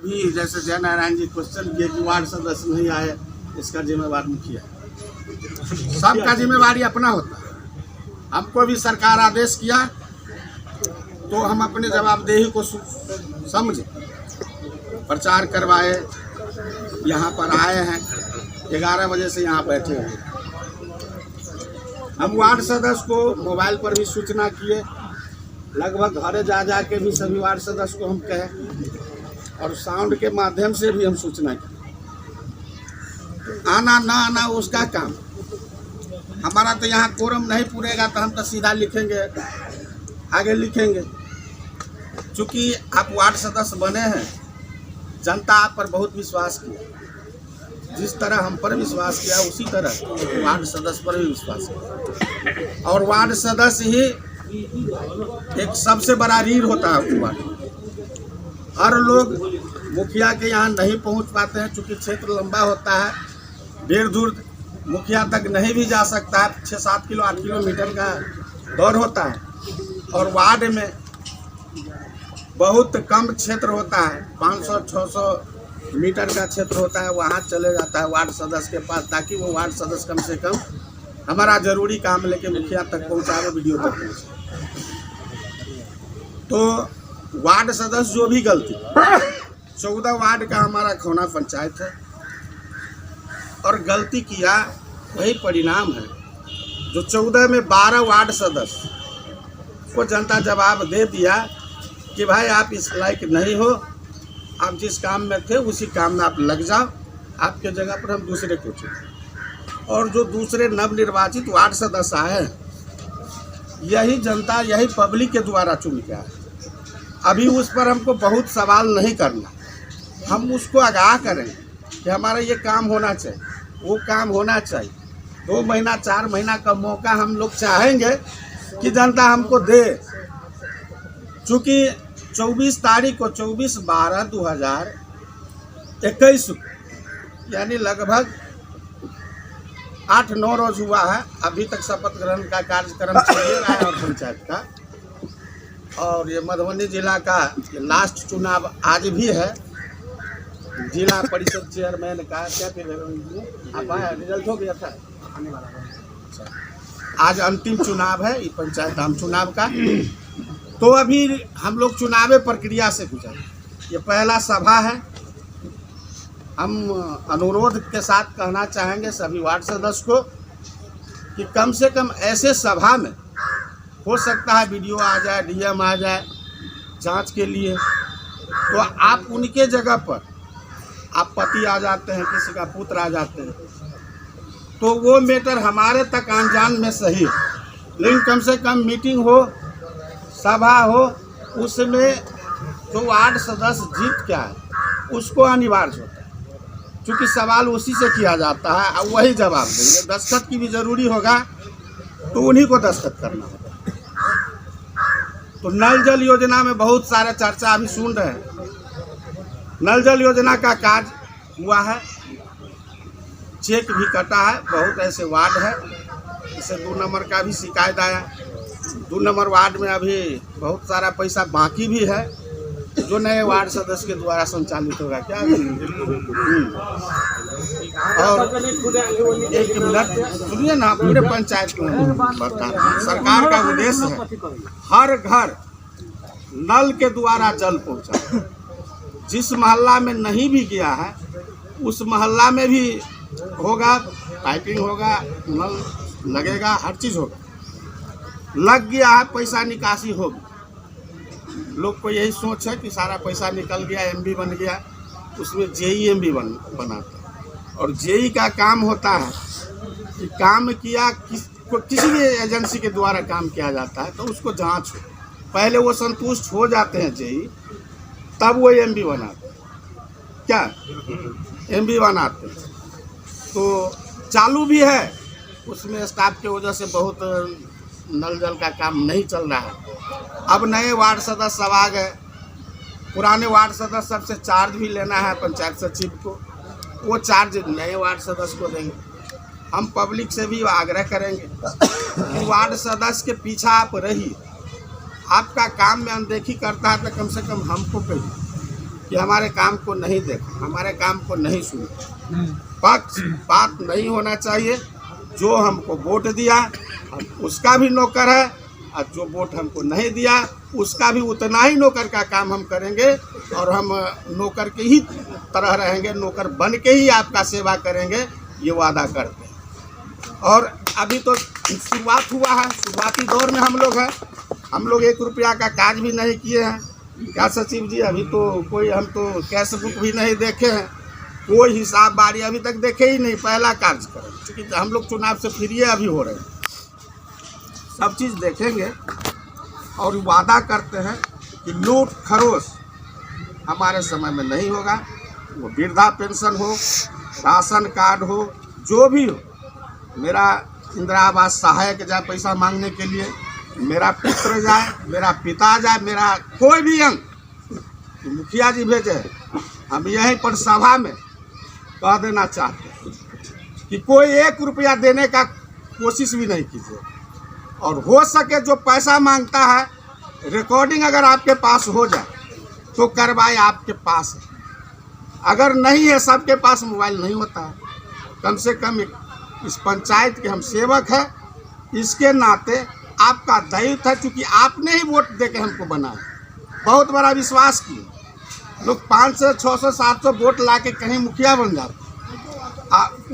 अभी जैसे जय नारायण जी क्वेश्चन किए कि वार्ड सदस्य नहीं आए, इसका जिम्मेवार मुखिया। सबका जिम्मेवारी अपना होता है। हमको भी सरकार आदेश किया तो हम अपने जवाबदेही को समझे, प्रचार करवाए, यहाँ पर आए हैं, 11 बजे से यहाँ बैठे हुए। हम वार्ड सदस्य को मोबाइल पर भी सूचना किए, लगभग घरे जा जा के भी सभी वार्ड सदस्य को हम कहे, और साउंड के माध्यम से भी हम सूचना की। आना ना आना उसका काम, हमारा तो यहाँ कोरम नहीं पूरेगा तो हम तो सीधा लिखेंगे, आगे लिखेंगे। चूँकि आप वार्ड सदस्य बने हैं, जनता आप पर बहुत विश्वास किया, जिस तरह हम पर विश्वास किया उसी तरह वार्ड सदस्य पर भी विश्वास किया। और वार्ड सदस्य ही एक सबसे बड़ा रीढ़ होता है वार्ड। हर लोग मुखिया के यहाँ नहीं पहुँच पाते हैं, चूँकि क्षेत्र लंबा होता है, देर दूर मुखिया तक नहीं भी जा सकता है। 6-7 किलो 8 किलोमीटर का दौर होता है, और वार्ड में बहुत कम क्षेत्र होता है, 500-600 मीटर का क्षेत्र होता है, वहाँ चले जाता है वार्ड सदस्य के पास, ताकि वो वार्ड सदस्य कम से कम हमारा जरूरी काम लेके मुखिया तक पहुँचावे, वीडियो तक पहुँचावे। तो वार्ड सदस्य जो भी गलती, 14 वार्ड का हमारा खौना पंचायत है, और गलती किया वही परिणाम है। जो 14 में 12 वार्ड सदस्य को जनता जवाब दे दिया कि भाई आप इस लायक नहीं हो, आप जिस काम में थे उसी काम में आप लग जाओ, आपके जगह पर हम दूसरे को चुने। और जो दूसरे नवनिर्वाचित वार्ड सदस्य आए, यही जनता, यही पब्लिक के द्वारा चुन के आए। अभी उस पर हमको बहुत सवाल नहीं करना, हम उसको आगाह करेंगे कि हमारा ये काम होना चाहिए, वो काम होना चाहिए। 2 महीना 4 महीना का मौका हम लोग चाहेंगे कि जनता हमको दे। चूँकि 24 तारीख को 24/12/2021 यानी लगभग 8-9 रोज हुआ है, अभी तक शपथ ग्रहण का कार्यक्रम चल रहा है और पंचायत का। और ये मधुबनी जिला का लास्ट चुनाव आज भी है, जिला परिषद चेयरमैन का। क्या आप आया, रिजल्ट हो गया था, आज अंतिम चुनाव है, ये पंचायत आम चुनाव का। तो अभी हम लोग चुनावी प्रक्रिया से गुजर, ये पहला सभा है। हम अनुरोध के साथ कहना चाहेंगे सभी वार्ड सदस्य को कि कम से कम ऐसे सभा में, हो सकता है वीडियो आ जाए, डीएम आ जाए जांच के लिए, तो आप उनके जगह पर आप पति आ जाते हैं, किसी का पुत्र आ जाते हैं, तो वो मैटर हमारे तक अनजान में सही है, लेकिन कम से कम मीटिंग हो, सभा हो, उसमें जो वार्ड सदस्य जीत क्या है उसको अनिवार्य होता है। क्योंकि सवाल उसी से किया जाता है और वही जवाब देंगे। दस्तखत की भी ज़रूरी होगा तो उन्हीं को दस्तखत करना होगा। तो नल जल योजना में बहुत सारा चर्चा अभी सुन रहे हैं। नल जल योजना का कार्य हुआ है, चेक भी कटा है, बहुत ऐसे वार्ड है। इसे 2 नंबर का भी शिकायत आया, 2 नंबर वार्ड में अभी बहुत सारा पैसा बाकी भी है, जो नए वार्ड सदस्य के द्वारा संचालित होगा। क्या और 1 मिनट सुनिए ना, पूरे पंचायत को सरकार का उद्देश्य है हर घर नल के द्वारा जल पहुँचा। जिस मोहल्ला में नहीं भी गया है उस मोहल्ला में भी होगा, पाइपिंग होगा, नल लगेगा, हर चीज़ होगा। लग गया है, पैसा निकासी होगी। लोग को यही सोच है कि सारा पैसा निकल गया, एमबी बन गया, उसमें जेईएमबी बनाता है। और जेई का काम होता है कि काम किया, किसी भी एजेंसी के द्वारा काम किया जाता है तो उसको जांच हो, पहले वो संतुष्ट हो जाते हैं जेई, तब वो एमबी बनाते हैं। क्या एमबी बनाते हैं तो चालू भी है, उसमें स्टाफ की वजह से बहुत नल जल का काम नहीं चल रहा है। अब नए वार्ड सदस्य सब आ गए, पुराने वार्ड सदस्य सबसे चार्ज भी लेना है पंचायत सचिव को, वो चार्ज नए वार्ड सदस्य को देंगे। हम पब्लिक से भी आग्रह करेंगे कि वार्ड सदस्य के पीछा आप रहिए। आपका काम में अनदेखी करता है तो कम से कम हमको कहिए, कि हमारे काम को नहीं देखा, हमारे काम को नहीं सुना। पक्षपात नहीं होना चाहिए। जो हमको वोट दिया हम उसका भी नौकर है, और जो वोट हमको नहीं दिया उसका भी उतना ही नौकर का काम हम करेंगे, और हम नौकर के ही तरह रहेंगे, नौकर बन के ही आपका सेवा करेंगे, ये वादा करते हैं। और अभी तो शुरुआत हुआ है, शुरुआती दौर में हम लोग हैं। हम लोग 1 रुपया का काज भी नहीं किए हैं। क्या सचिव जी, अभी तो कोई हम तो कैश बुक भी नहीं देखे हैं, कोई हिसाब बारी अभी तक देखे ही नहीं। पहला कार्य करें, क्योंकि हम लोग चुनाव से फ्री अभी हो रहे हैं। सब चीज़ देखेंगे और वादा करते हैं कि लूट खरोश हमारे समय में नहीं होगा। वो वृद्धा पेंशन हो, राशन कार्ड हो, जो भी हो, मेरा इंदिरा आवास सहायक जाए पैसा मांगने के लिए, मेरा पुत्र जाए, मेरा पिता जाए, मेरा कोई भी अंग मुखिया जी भेजे। हम यहीं पर सभा में कह देना चाहते हैं कि कोई 1 रुपया देने का कोशिश भी नहीं कीजिए, और हो सके जो पैसा मांगता है रिकॉर्डिंग अगर आपके पास हो जाए तो कार्रवाई आपके पास है। अगर नहीं है, सबके पास मोबाइल नहीं होता है, कम से कम इस पंचायत के हम सेवक हैं, इसके नाते आपका दायित्व है, क्योंकि आपने ही वोट दे के हमको बनाया। बहुत बड़ा विश्वास किए लोग, 500, 600, 700 वोट ला के कहीं मुखिया बन जाते,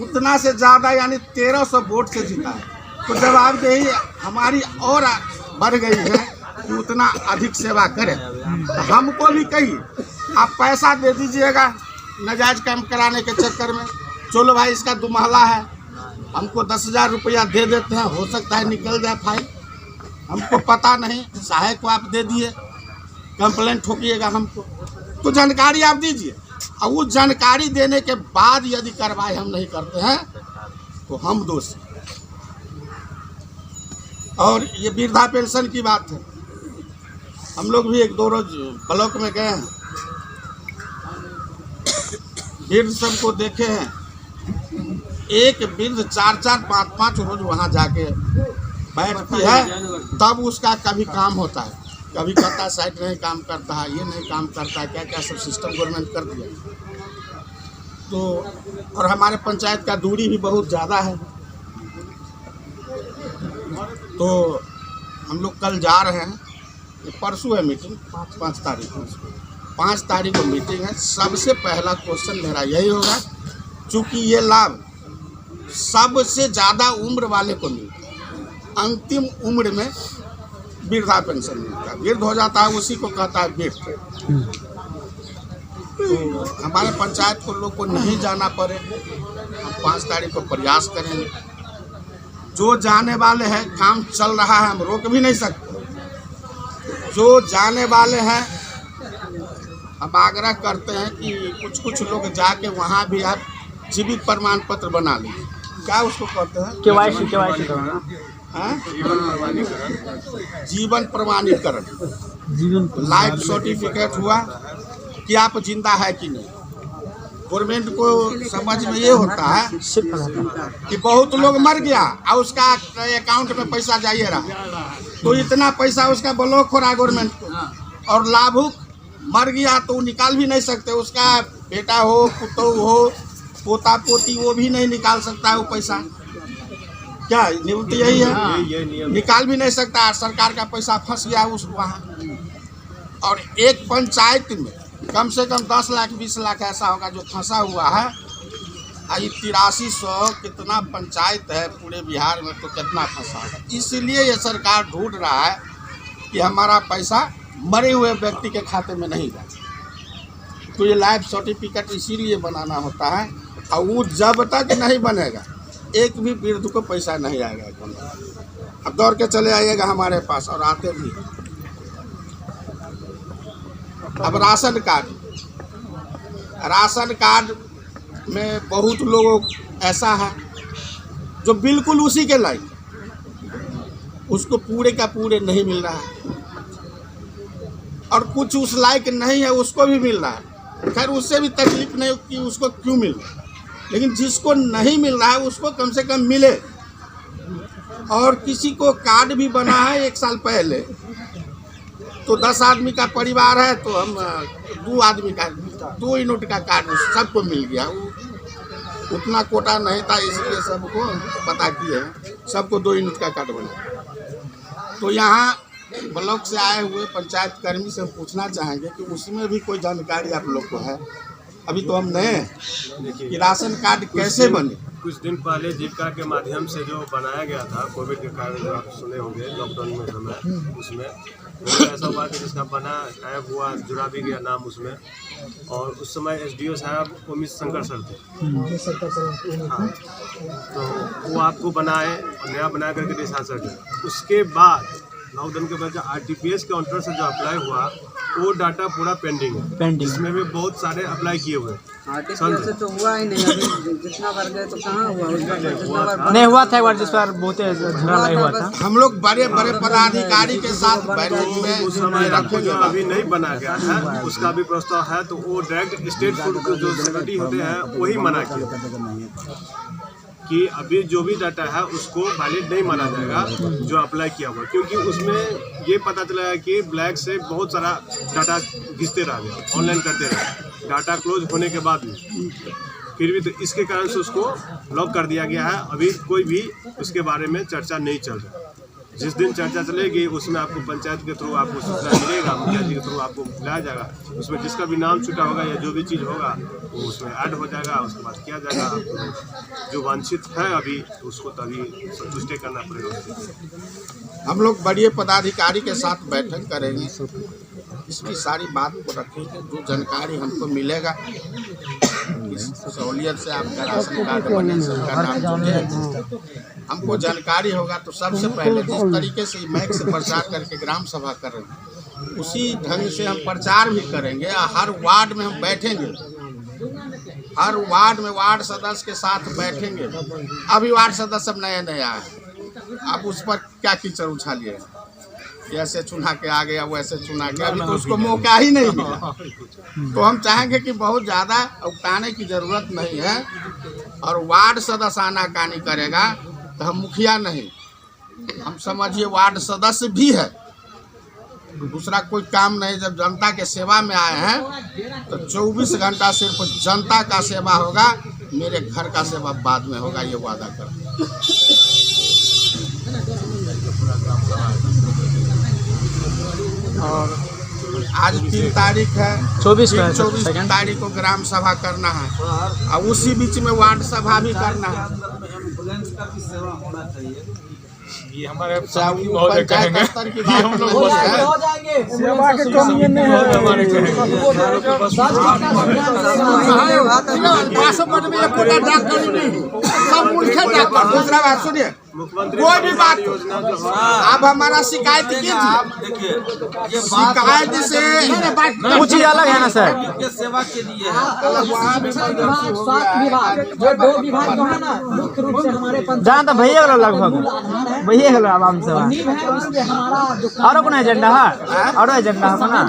उतना से ज़्यादा यानी 1300 वोट से जीता है। तो जवाबदेही हमारी और बढ़ गई है कि उतना अधिक सेवा करें। तो हमको भी कहिए, आप पैसा दे दीजिएगा नाजायज काम कराने के चक्कर में। चलो भाई, इसका 2 महला है, हमको 10,000 रुपया दे देते हैं, हो सकता है निकल जाए फाइल, हमको पता नहीं। सहायक को आप दे दिए, कंप्लेंट ठोकिएगा हमको, तो जानकारी आप दीजिए। और वो जानकारी देने के बाद यदि कार्रवाई हम नहीं करते हैं तो हम दोषी। और ये वृद्धा पेंशन की बात है, हम लोग भी 1-2 रोज ब्लॉक में गए हैं, वृद्ध सबको देखे हैं। एक वृद्ध 4-4, 5-5 रोज वहाँ जाके बैठती है, तब उसका कभी काम होता है। कभी कहता साइड नहीं काम करता है, ये नहीं काम करता है, क्या क्या सब सिस्टम गवर्नमेंट कर दिया। तो और हमारे पंचायत का दूरी भी बहुत ज़्यादा है, तो हम लोग कल जा रहे हैं, परसों है मीटिंग, 5 तारीख को, 5 तारीख को मीटिंग है। सबसे पहला क्वेश्चन मेरा यही होगा, चूँकि ये लाभ सबसे ज़्यादा उम्र वाले को मिलता है, अंतिम उम्र में वृद्धा पेंशन मिलता है। वृद्ध हो जाता है उसी को कहता है वृद्ध। तो हमारे पंचायत को लोग को नहीं जाना पड़े, हम 5 तारीख को प्रयास करेंगे। जो जाने वाले हैं, काम चल रहा है, हम रोक भी नहीं सकते। जो जाने वाले हैं, हम आग्रह करते हैं कि कुछ लोग जाके वहाँ भी आप जीवित प्रमाण पत्र बना लीजिए। क्या उसको कहते हैं? केवाईसी करना, जीवन प्रमाणीकरण, लाइफ सर्टिफिकेट हुआ कि आप जिंदा है कि नहीं। गवर्नमेंट को समझ में ये होता है कि बहुत लोग मर गया और उसका अकाउंट में पैसा जाइए रहा, तो इतना पैसा उसका ब्लॉक हो रहा है गवर्नमेंट को, और लाभुक मर गया तो निकाल भी नहीं सकते। उसका बेटा हो, पुतौ हो, पोता पोती, वो भी नहीं निकाल सकता है वो पैसा। क्या नियम तो यही है, निकाल भी नहीं सकता। सरकार का पैसा फंस गया उस वहाँ। और एक पंचायत में कम से कम 10 लाख 20 लाख ऐसा होगा जो फंसा हुआ है। 8300 कितना पंचायत है पूरे बिहार में, तो कितना फंसा है। इसलिए ये सरकार ढूंढ रहा है कि हमारा पैसा मरे हुए व्यक्ति के खाते में नहीं जाए। तो ये लाइफ सर्टिफिकेट इसीलिए बनाना होता है, और वो जब तक नहीं बनेगा एक भी वृद्ध को पैसा नहीं आएगा। अब दौड़ के चले आइएगा हमारे पास, और आते भी। अब राशन कार्ड में बहुत लोग ऐसा है जो बिल्कुल उसी के लायक, उसको पूरे का पूरे नहीं मिल रहा है, और कुछ उस लायक नहीं है उसको भी मिल रहा है। खैर उससे भी तकलीफ नहीं कि उसको क्यों मिल रहा है, लेकिन जिसको नहीं मिल रहा है उसको कम से कम मिले। और किसी को कार्ड भी बना है 1 साल पहले, तो 10 आदमी का परिवार है तो हम 2 आदमी का 2 यूनिट का कार्ड सबको मिल गया। उतना कोटा नहीं था, इसलिए सबको पता किए सबको 2 यूनिट का कार्ड बना। तो यहाँ ब्लॉक से आए हुए पंचायत कर्मी से पूछना चाहेंगे कि उसमें भी कोई जानकारी आप लोग को है? अभी तो हम नए हैं कि राशन कार्ड कैसे बने। कुछ दिन पहले जीविका के माध्यम से जो बनाया गया था कोविड के कारण, जो आप सुने होंगे लॉकडाउन में समय, उसमें तो ऐसा हुआ कि जिसका बना टाइप हुआ, जुड़ा भी गया नाम उसमें। और उस समय SDO साहब उमित शंकर सर थे। हाँ, तो वो आपको बनाए और नया बना करके दिशा सर। उसके बाद लॉकडाउन के बाद RTPS काउंटर से जो अप्लाई हुआ वो डाटा पूरा पेंडिंग है। इसमें भी बहुत सारे अप्लाई किए हुए। RTPS से तो हुआ ही नहीं, अभी जितना बार गए तो कहाँ हुआ, नहीं हुआ था एक बार, जिस बार बहुत झगड़ा नहीं हुआ था। हम लोग बड़े बड़े पदाधिकारी के साथ बैठक में उस समय जो अभी नहीं बना गया है उसका भी प्रस्ताव है, तो वो डायरेक्ट स्टेट फूड जो सेक्रेटरी होते हैं वही मना किया कि अभी जो भी डाटा है उसको वैलिड नहीं माना जाएगा जो अप्लाई किया हुआ, क्योंकि उसमें ये पता चला है कि ब्लैक से बहुत सारा डाटा घिसते रह गया, ऑनलाइन करते रहे, डाटा क्लोज होने के बाद भी फिर भी। तो इसके कारण से उसको लॉक कर दिया गया है। अभी कोई भी उसके बारे में चर्चा नहीं चल रहा। जिस दिन चर्चा चलेगी उसमें आपको पंचायत के थ्रू आपको सूचना मिलेगा, मुखिया जी के थ्रू आपको बुलाया जाएगा। उसमें जिसका भी नाम छूटा होगा या जो भी चीज़ होगा वो उसमें ऐड हो जाएगा, उसके बाद किया जाएगा। जो वांछित है अभी उसको तभी संतुष्टि करना पड़ेगा। हम लोग बड़े पदाधिकारी के साथ बैठक करेंगे, इसकी सारी बात को रखेंगे। जो जानकारी हमको मिलेगा इस सहूलियत से आपका राशन कार्ड बने, सबका नाम जुड़े, हमको जानकारी होगा तो सबसे पहले जिस तरीके से मैक से प्रचार करके ग्राम सभा कर रहे हैं उसी ढंग से हम प्रचार भी करेंगे। हर वार्ड में हम बैठेंगे, हर वार्ड में वार्ड सदस्य के साथ बैठेंगे। अभी वार्ड सदस्य सब नए नए आए हैं, आप उस पर क्या कीचड़ उछालिए, ऐसे चुना के आ गया वैसे चुना के, अभी तो उसको मौका ही नहीं मिला। तो हम चाहेंगे कि बहुत ज़्यादा उकताने की ज़रूरत नहीं है। और वार्ड सदस्य आनाकानी करेगा तो हम मुखिया नहीं, हम समझिए वार्ड सदस्य भी है, दूसरा कोई काम नहीं। जब जनता के सेवा में आए हैं तो 24 घंटा सिर्फ जनता का सेवा होगा, मेरे घर का सेवा बाद में होगा, ये वादा कर। और आज 3 तारीख है, 24 तारीख को ग्राम सभा करना है और उसी बीच में वार्ड सभा भी करना है। ये हमारे पंचायत स्तर की बात नहीं है, सेवा के कमी नहीं है। दूसरा बात सुनिए, कोई भी बात आप हमारा शिकायत कीजिए, शिकायत से कुछ ही अलग है ना सर। सेवा के लिए स्वास्थ्य विभाग जो 2 विभाग जो है ना मुख्य रूप से हमारे जहाँ तो भैया गलो लगभग भैया गलो आराम से नींव है, उसमें हमारा जो और कोनो एजेंडा है और एजेंडा है ना।